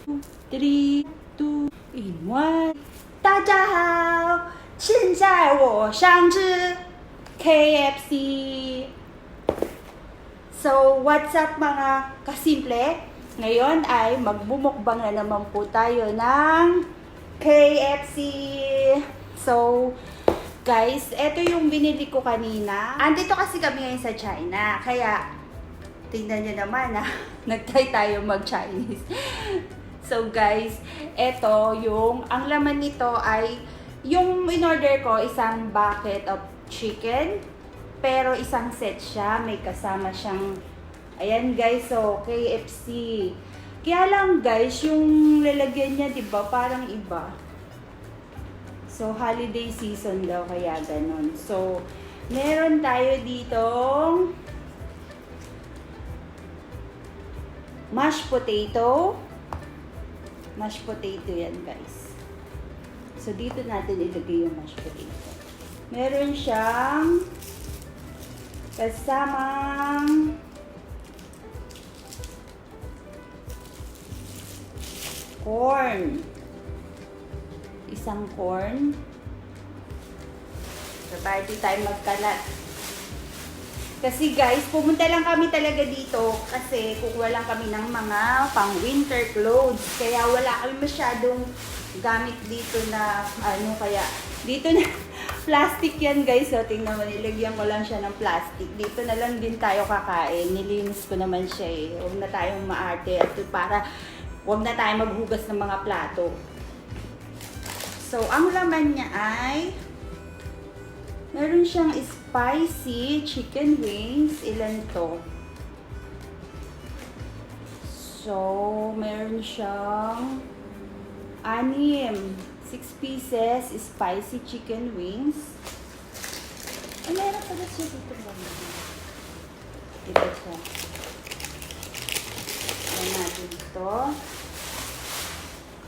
3, 2, 1. 大家好，现在我想吃 KFC. So, what's up mga kasimple? Ngayon ay magbumukbang na naman po tayo ng KFC. So, guys, eto yung binili ko kanina. Andito kasi kami ngayon sa China. Kaya, tingnan nyo naman nag-try tayo mag-Chinese. So guys, eto yung, ang laman nito ay, yung in-order ko, isang bucket of chicken. Pero isang set siya, may kasama siyang, ayan guys, so KFC. Kaya lang guys, yung lalagyan niya, diba, parang iba. So, holiday season daw, kaya ganon. So, meron tayo ditong mashed potato. Mashed potato yan, guys. So, dito natin ilagay yung mashed potato. Meron siyang kasamang corn. Isang corn. So, party tayo magkalat. Kasi guys, pumunta lang kami talaga dito kasi kukuha lang kami ng mga pang winter clothes. Kaya wala kami masyadong gamit dito na kaya dito na plastic yan guys. So tingnan mo, nilagyan ko lang siya ng plastic. Dito na lang din tayo kakain. Nilinis ko naman siya eh. Huwag na tayong maarte at para huwag na tayong maghugas ng mga plato. So ang laman niya ay meron siyang spicy chicken wings. Ilan to? So, meron siyang 6 pieces spicy chicken wings. Ay, meron pala siya dito ba? Diba siya? Ayan natin ito.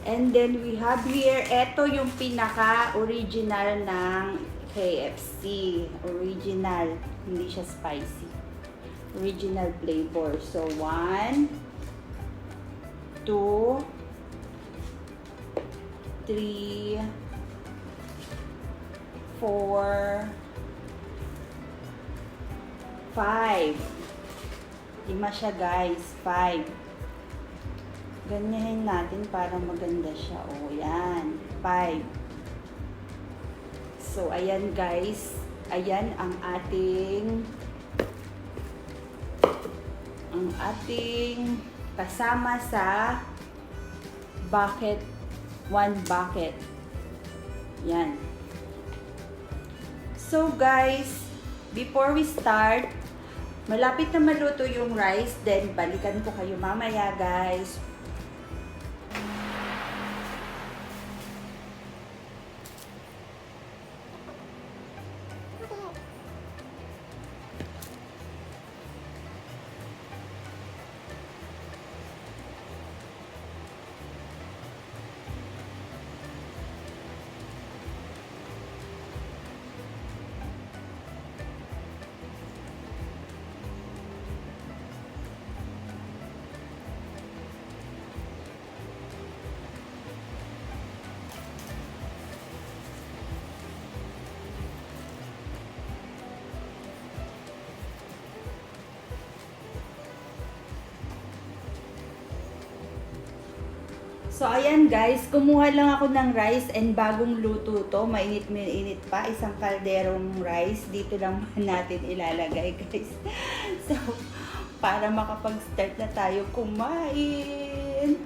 And then, we have here, ito yung pinaka-original ng KFC. Original. Hindi siya spicy. Original flavor. So, 1, 2, 3, 4, 5. 5 siya guys. 5. Ganyahin natin para maganda siya. O, yan. 5. So, ayan guys. Ayan ang ating kasama sa bucket. 1 bucket. Yan. So guys, before we start, malapit na maluto yung rice. Then, balikan ko kayo mamaya guys. So, ayan guys, kumuha lang ako ng rice and bagong luto to. Mainit pa. Isang kalderong rice. Dito lang natin ilalagay guys. So, para makapag-start na tayo kumain.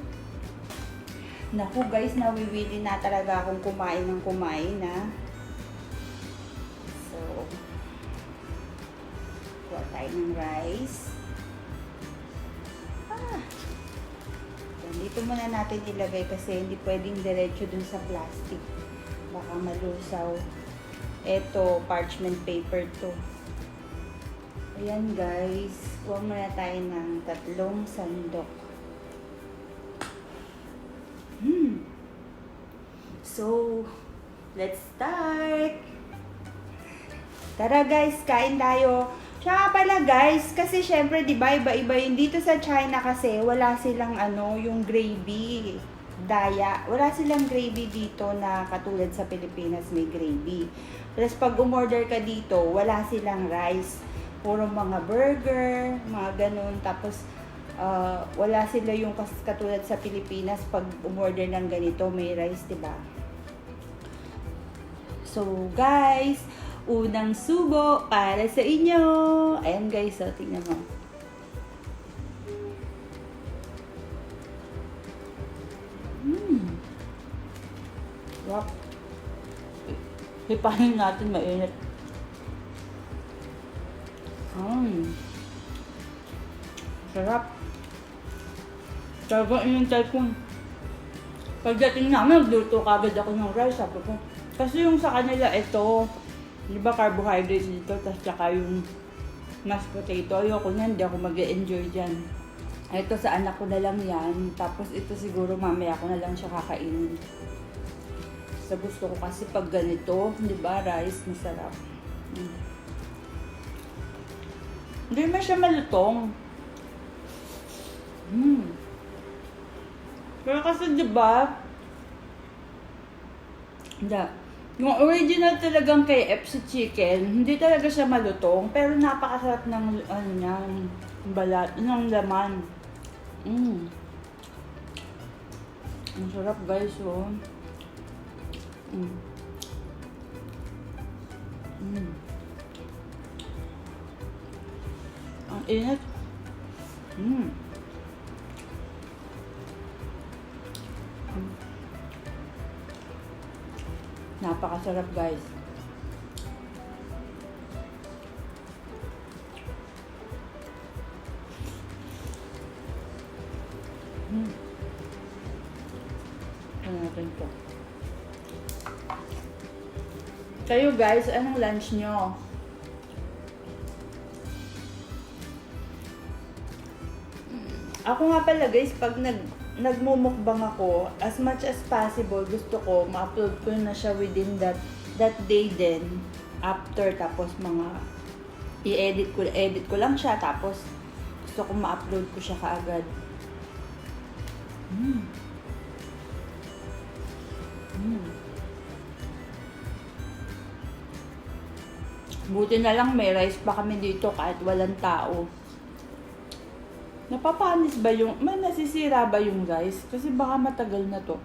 Naku guys, nawiwili na talaga akong kumain ng kumain ha. So, kuha tayo ng rice. Dito muna natin ilagay kasi hindi pwedeng diretso dun sa plastic. Baka malusaw. Ito, parchment paper to. Ayan guys. Kuha muna tayo ng 3 sandok. So, let's start! Tara guys, kain tayo. Tsaka pala guys, kasi syempre, di ba, iba-iba yun. Dito sa China kasi, wala silang yung gravy. Daya. Wala silang gravy dito na katulad sa Pilipinas may gravy. Tapos pag umorder ka dito, wala silang rice. Puro mga burger, mga ganun. Tapos, wala sila yung katulad sa Pilipinas, pag umorder ng ganito, may rice, di ba? So, guys, unang subo para sa inyo. Ayan guys, so, tingnan mo. Sarap. Hipahin natin, mainit. Sarap. Talaga inintay ko. Pagdating namin, nagluto kagad ako ng rice. Sabi ko, kasi yung sa kanila, ito, di ba carbohydrates dito, tapos tsaka yung mashed potato. Ayoko niyan, hindi ako mag-enjoy dyan. Ito sa anak ko na lang yan. Tapos ito siguro mamaya ko na lang siya kakainin. So gusto ko kasi pag ganito, di ba, rice, masarap. Hindi man siya malutong. Pero kasi di ba, yung original talagang KFC chicken, hindi talaga siya malutong, pero napakasarap ng niya, ng balat, ng laman. Ang sarap guys, oh. Ang init. Napakasarap guys. Ano natin to? Kayo guys, anong lunch nyo? Ako nga pala guys, pag nagmumukbang ako, as much as possible, gusto ko ma-upload ko na siya within that day din. After, tapos mga edit ko lang siya, tapos gusto ko ma-upload ko siya kaagad. Buti na lang may rice pa kami dito kahit walang tao. Napapanis ba yung, may nasisira ba yung rice? Kasi baka matagal na to.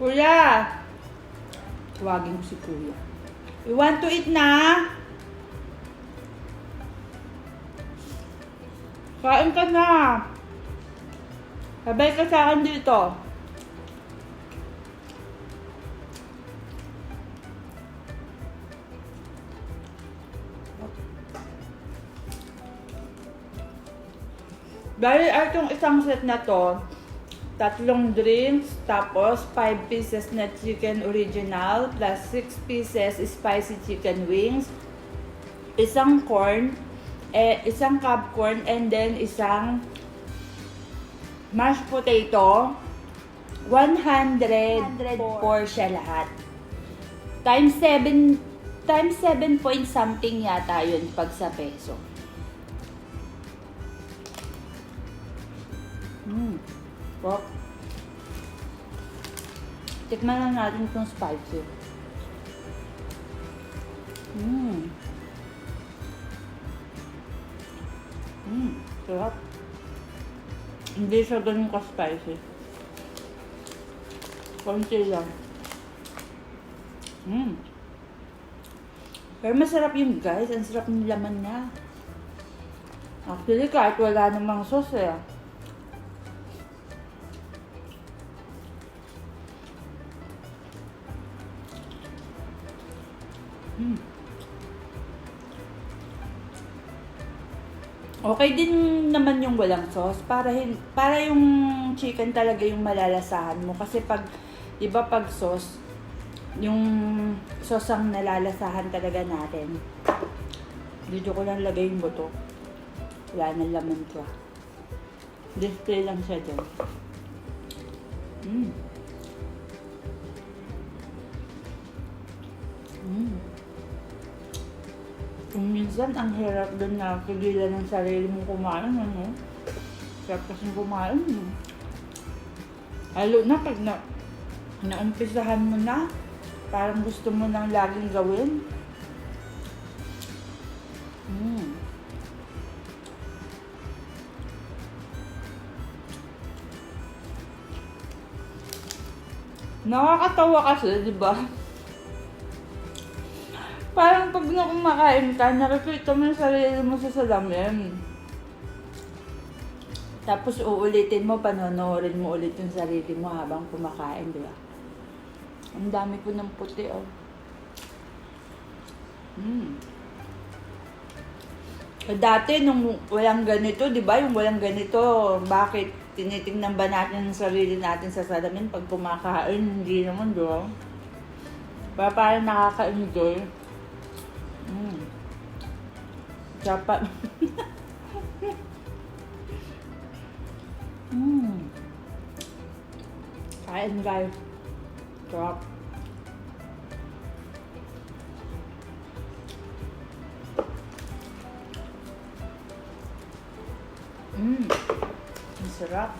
Kuya! Tawagin ko si Kuya. You want to eat na? Kain ka na! Sabay ka sa akin dito. Dahil itong isang set na to, 3 drinks, tapos 5 pieces na chicken original, plus 6 pieces spicy chicken wings, isang corn, isang cup corn, and then isang mashed potato, 104 siya lahat. Times 7 point something yata yun pag sa peso. Wow. Tikman lang natin itong spicy. Sarap. Hindi siya ganun ka-spicy. Konti lang. Pero masarap yung guys. Ang sarap ng laman na. Actually, kahit wala namang sauce eh. Okay din naman yung walang sauce para yung chicken talaga yung malalasahan mo kasi pag 'di ba pag sauce yung sauce ang nalalasahan talaga natin. Dito ko lang lagay yung buto. Wala nang laman ko. Display lang siya dyan. Mm. Mm. Kung minsan, ang hirap doon na pigilan ng sarili mong kumain, ano? Sarap kasing kumain. Lalo na pag naumpisahan mo na, parang gusto mo nang laging gawin. Mm. Nakakatawa kasi, di ba? Parang pag kumakain ka, nakikita mo yung sarili mo sa salamin. Tapos uulitin mo, panonoodin mo ulit yung sarili mo habang kumakain, di ba? Ang dami ko ng puti, oh. Dati, nung walang ganito, di ba? Yung walang ganito, bakit tinitingnan ba natin ang sarili natin sa salamin pag kumakain? Hindi naman, di ba? Parang nakaka-enjoy. Dapat. Kain guys. Sarap. Ang sarap.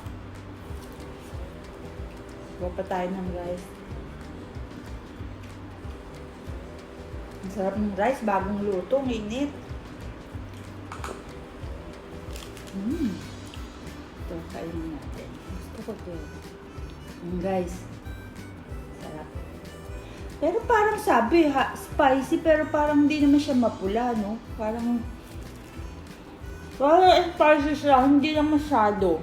Gawa pa tayo ng rice. Ang sarap ng rice, bagong luto, ang init. Ito, kainin natin. Gusto ko ito. Guys, sarap. Pero parang sabi, spicy, pero parang hindi naman siya mapula, no? Parang spicy siya, hindi lang masyado.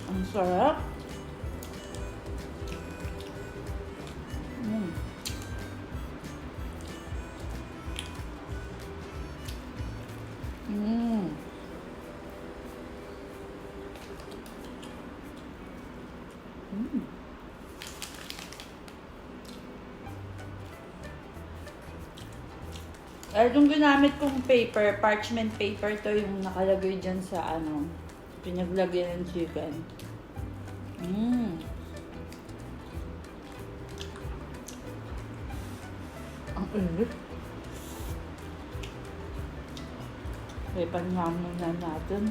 Ang sarap. Itong ginamit kong paper, parchment paper to yung nakalagay dyan sa pinaglagyan ng chicken. Ang init. May panyaman na natin.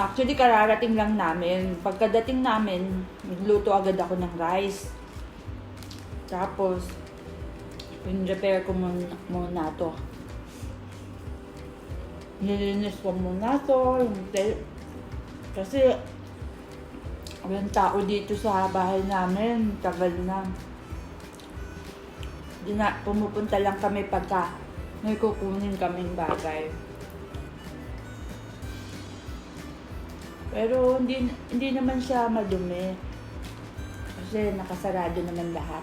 Actually, kararating lang namin. Pagkadating namin, nagluto agad ako ng rice. Tapos, pin-repair ko muna to. Nilinis ko muna to. Kasi, walang tao dito sa bahay namin. Tagal na. Pumupunta lang kami pagka may kukunin kaming bagay. Pero hindi naman siya madumi. Kasi nakasarado naman lahat.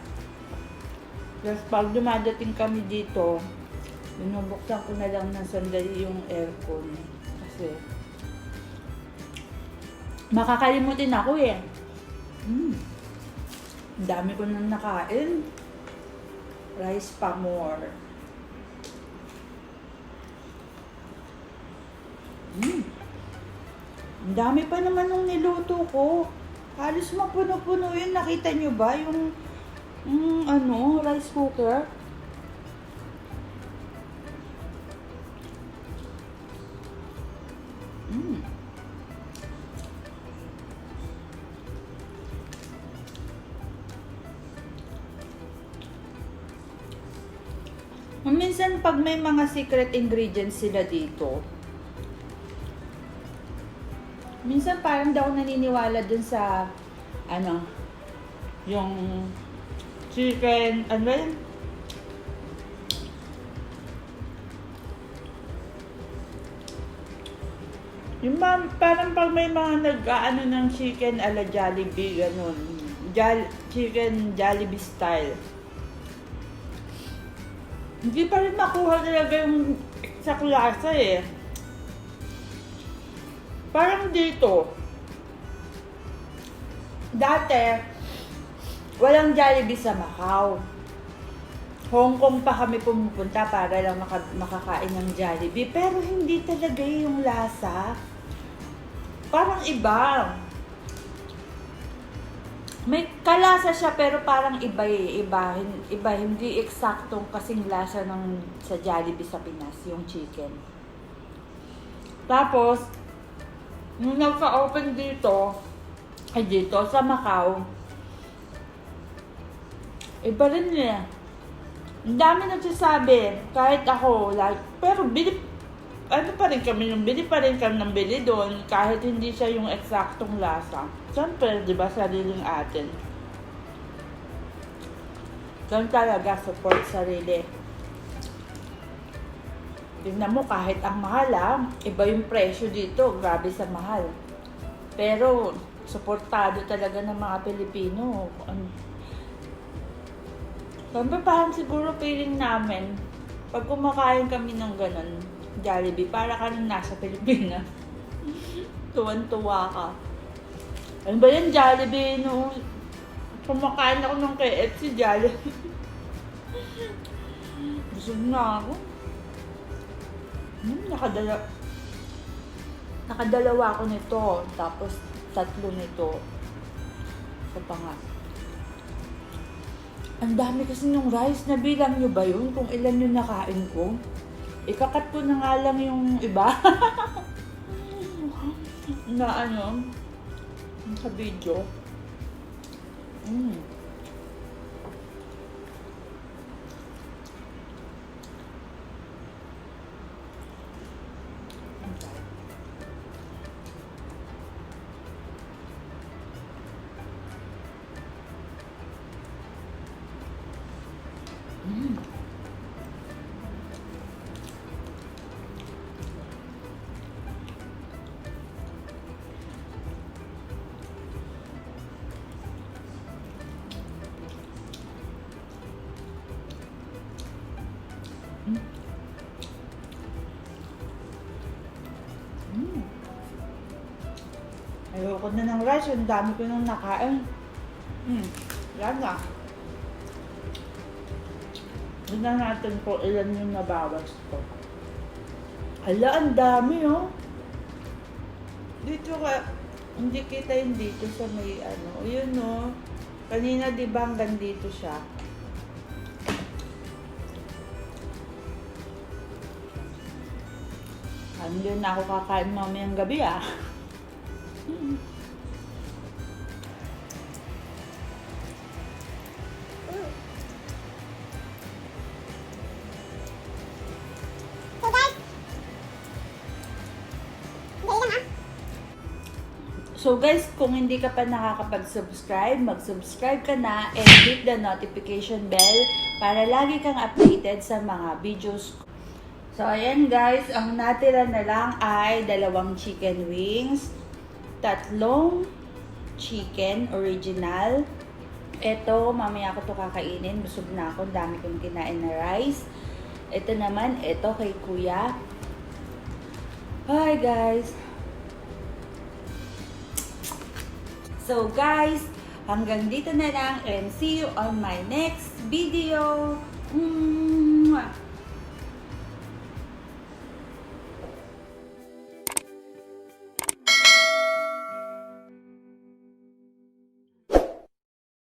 Tapos pag dumadating kami dito, binubuksan ko na lang ng sandali yung aircon. Kasi makakalimutin ako eh. Ang dami ko nang nakain. Rice pa more. Ang dami pa naman nung niluto ko. Halos mapuno-puno yun. Nakita nyo ba yung rice cooker? Minsan pag may mga secret ingredients sila dito, minsan parang daw naniniwala dun sa yung chicken, yung parang pag may mga nag-aano ng chicken ala Jollibee, ganun. Chicken Jollibee style. Hindi pa rin makuha talaga yung sa klasa eh. Parang dito, dati, walang Jollibee sa Macau. Hong Kong pa kami pumupunta para lang makakain ng Jollibee. Pero hindi talaga yung lasa. Parang iba. May kalasa siya pero parang iba eh. Iba, hindi eksaktong kasing lasa ng sa Jollibee sa Pinas, yung chicken. Tapos, nung nagka-open dito sa Macau, iba rin eh. Ang dami nagsasabi, kahit ako, pero bili pa rin kami ng bili doon, kahit hindi siya yung eksaktong lasa. Siyempre, di ba, sariling atin. Ganun talaga, support sarili. Tingnan mo, kahit ang mahal iba yung presyo dito, grabe sa mahal. Pero, suportado talaga ng mga Pilipino. Siyempre, parang siguro feeling namin, pag kumakain kami ng ganun, Jollibee, para ka nang nasa Pilipinas. Tuwan-tuwa ka. Ano ba yan, Jollibee, no? Kumakain ako ng KFC, Jollibee. Busog na ako. Nakadalawa ako nito, tapos 3 nito. Sa panga. Ang dami kasi ng rice. Nabilang nyo ba yun? Kung ilan yung nakain ko? Ikakat ko na nga lang yung iba. Na sa video. Ayoko na ng rice, ang dami ko nang nakain. Yan na. Tignan natin kung ilan yung nabawas ko. Hala, ang dami Dito ka, hindi kita yung dito sa may yun Kanina di ba hanggang dito siya? Hindi na ako kakain mamayang gabi So guys, kung hindi ka pa nakakapag-subscribe, mag-subscribe ka na and hit the notification bell para lagi kang updated sa mga videos ko. So ayan guys, ang natira na lang ay 2 chicken wings, 3 chicken original. Ito, mamaya ko to kakainin, busog na ako, dami kong kinain na rice. Ito naman, ito kay kuya. Hi guys! So guys, hanggang dito na lang and see you on my next video.